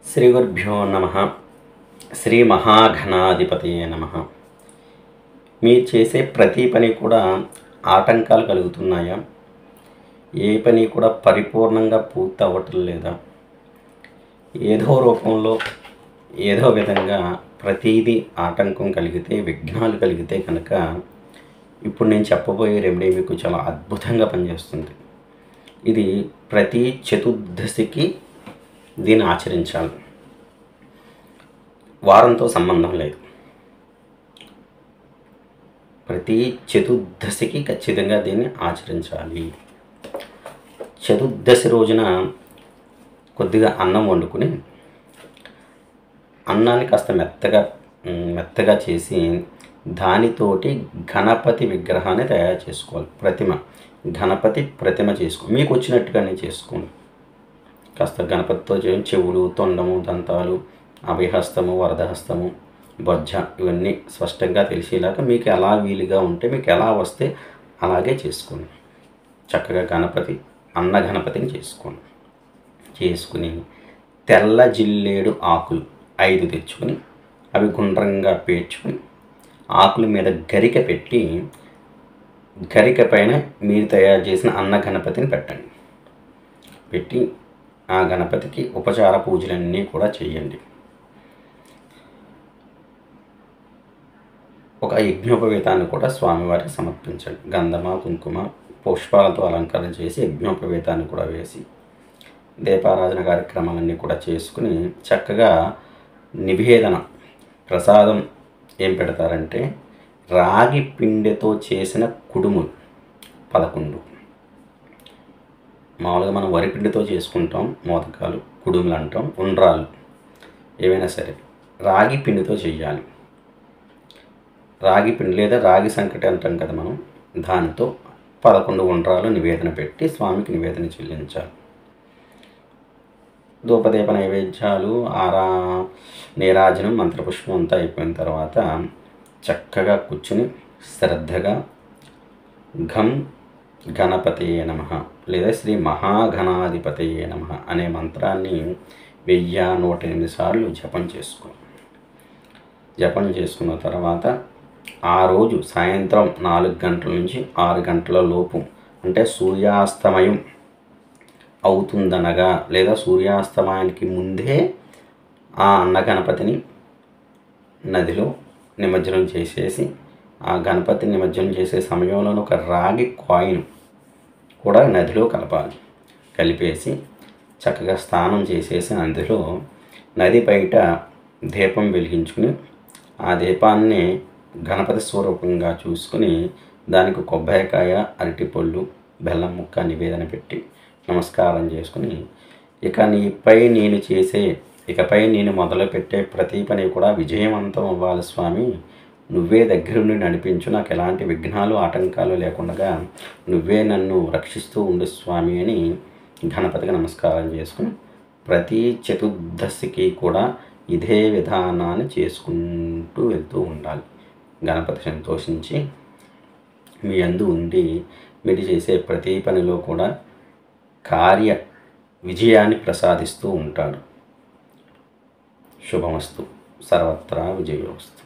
శ్రీ గురుభ్యో నమః. శ్రీ మహాఘనాధిపతయే నమః. మీరు చేసే ప్రతి పని కూడా ఆటంకాలు కలుగుతున్నాయా? ఏ పని కూడా పరిపూర్ణంగా పూర్తి అవ్వటం లేదా? ఏదో రూపంలో ఏదో విధంగా ప్రతీదీ ఆటంకం కలిగితే, విఘ్నాలు కలిగితే కనుక ఇప్పుడు నేను చెప్పబోయే రెమెడీ మీకు చాలా అద్భుతంగా పనిచేస్తుంది. ఇది ప్రతి చతుర్దశికి దీన్ని ఆచరించాలి. వారంతో సంబంధం లేదు. ప్రతి చతుర్దశికి ఖచ్చితంగా దీన్ని ఆచరించాలి. చతుర్దశి రోజున కొద్దిగా అన్నం వండుకుని, అన్నాన్ని కాస్త మెత్తగా చేసి దానితోటి గణపతి విగ్రహాన్ని తయారు చేసుకోవాలి. గణపతి ప్రతిమ చేసుకోండి. మీకు వచ్చినట్టుగానే చేసుకోండి. కాస్త గణపతితో చెవులు, తొండము, దంతాలు, అభయహస్తము, వరదహస్తము, బొజ్జ ఇవన్నీ స్పష్టంగా తెలిసేలాగా మీకు ఎలా వీలుగా ఉంటే, మీకు ఎలా వస్తే అలాగే చేసుకోండి. చక్కగా అన్న గణపతిని చేసుకుని తెల్ల జిల్లేడు ఆకులు 5 తెచ్చుకొని అవి గుండ్రంగా పేర్చుకొని ఆకుల మీద గరిక పెట్టి, గరిక పైన మీరు తయారు చేసిన అన్న గణపతిని పెట్టి ఆ గణపతికి ఉపచార పూజలన్నీ కూడా చేయండి. ఒక యజ్ఞోపవీతాన్ని కూడా స్వామివారికి సమర్పించండి. గంధమ, కుంకుమ, పుష్పాలతో అలంకరణ చేసి యజ్ఞోపవీతాన్ని కూడా వేసి దీపారాధన కార్యక్రమాలన్నీ కూడా చేసుకుని చక్కగా నివేదన ప్రసాదం ఏం పెడతారంటే రాగి పిండితో చేసిన కుడుములు 11. మామూలుగా మనం వరిపిండితో చేసుకుంటాం మోదకాలు, కుడుములు అంటాం, ఉండ్రాళ్ళు ఏవైనా సరే రాగి పిండితో చేయాలి. రాగి పిండి లేదా రాగి సంకటి అంటాం కదా మనం, దానితో 11 ఉండ్రాలు నివేదన పెట్టి స్వామికి నివేదన చెల్లించాలి. ధూపదీప నైవేద్యాలు, నీరాజనం, మంత్రపుష్పం అంతా అయిపోయిన తర్వాత చక్కగా కూర్చుని శ్రద్ధగా ఘం గణపతయే నమః లేదా శ్రీ మహాఘనాధిపతయే నమః అనే మంత్రాన్ని 1108 సార్లు జపం చేసుకున్న తర్వాత ఆ రోజు సాయంత్రం 4 గంటల నుంచి 6 గంటల లోపు, అంటే సూర్యాస్తమయం అవుతుందనగా లేదా సూర్యాస్తమయానికి ముందే ఆ అన్న గణపతిని నదిలో నిమజ్జనం చేసేసి, ఆ గణపతిని నిమజ్జనం చేసే సమయంలో ఒక రాగి కాయిన్ కూడా నదిలో కలిపేసి చక్కగా స్నానం చేసేసి అందులో నది బయట దీపం వెలిగించుకుని ఆ దీపాన్ని గణపతి స్వరూపంగా చూసుకుని దానికి కొబ్బరికాయ, అరటిపళ్ళు, బెల్లం ముక్క నివేదన పెట్టి నమస్కారం చేసుకుని ఇకపై నేను మొదలుపెట్టే ప్రతి పని కూడా విజయవంతం అవ్వాలి స్వామి, నువ్వే దగ్గరుండి నడిపించు, నాకు ఎలాంటి విఘ్నాలు ఆటంకాలు లేకుండా నువ్వే నన్ను రక్షిస్తూ ఉండు స్వామి అని గణపతికి నమస్కారం చేసుకుని ప్రతి చతుర్దశికి కూడా ఇదే విధానాన్ని చేసుకుంటూ వెళ్తూ ఉండాలి. గణపతి సంతోషించి మీ యందు ఉండి మీరు చేసే ప్రతి పనిలో కూడా కార్య విజయాన్ని ప్రసాదిస్తూ ఉంటాడు. శుభమస్తు. సర్వత్రా విజయోస్తు.